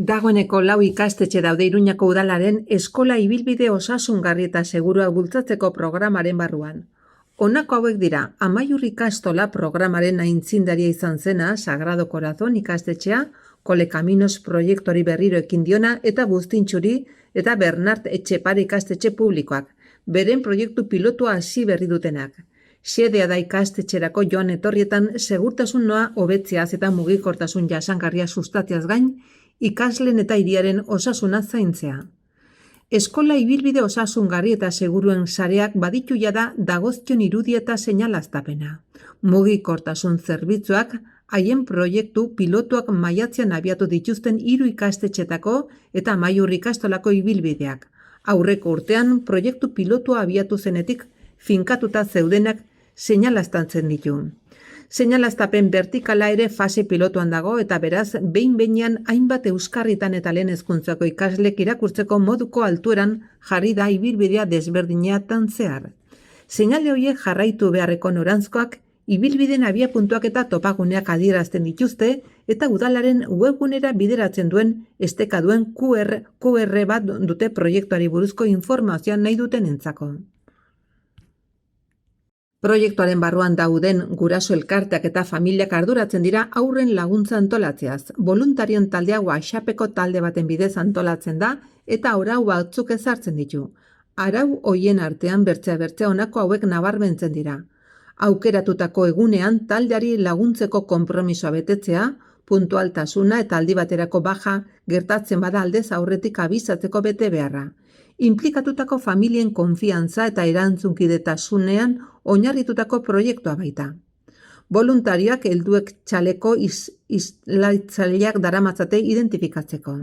Dagoeneko 4 ikastetxe daude Iruñako Udalaren eskola ibilbide osasungarri eta segurua bultzatzeko programaren barruan. Honako hauek dira, Amaiur ikastola programaren aitzindaria izan zena Sagrado Corazon ikastetxea, Kole Kaminos proiektuari berriro ekin diona eta Buztintxuri eta Bernart Etxepare ikastetxe publikoak, beren proiektu pilotua hasi berri dutenak. Xedea da ikastetxerako joan etorrietan segurtasunua hobetzeaz eta mugikortasun jasangarria sustatzeaz gain, ikasleen eta hiriaren osasuna zaintzea. Eskola ibilbide osasungarri eta seguruen sareak baditu jada dagozkion irudia eta seinalaztapena. Mugikortasun zerbitzuak haien proiektu pilotuak maiatzean abiatu dituzten 3 ikastetxetako eta Amaiur ikastolako ibilbideak. Aurreko urtean proiektu pilotua abiatu zenetik finkatuta zeudenak seinalaztatzen ditu. Seinalaztapen vertikala ere fase pilotuan dago eta beraz, behin-behinean hainbat euskarritan eta lehen hezkuntzako ikaslek irakurtzeko moduko altueran jarri da ibilbidea desberdinetan zehar. Seinale horiek jarraitu beharreko noranzkoak, ibilbideen abiapuntuak eta topaguneak adierazten dituzte eta udalaren webgunera bideratzen duen esteka duen QR bat dute proiektuari buruzko informazioa nahi dutenentzako. Proiektuaren barruan dauden guraso elkarteak eta familiak arduratzen dira haurren laguntza antolatzeaz. Voluntarien taldea WhatsAppeko talde baten bidez antolatzen da eta arau batzuk ezartzen ditu. Arau hoien artean bertzea honako hauek nabarmentzen dira. Aukeratutako egunean taldeari laguntzeko konpromisoa betetzea, puntualtasuna eta aldi baterako baja gertatzen bada aldez aurretik abizatzeko bete beharra. Inplikatutako familien konfiantza eta erantzunkidetasunean oinarritutako proiektua baita. Voluntarioak helduek txaleko islaitzaileak daramatzate identifikatzeko.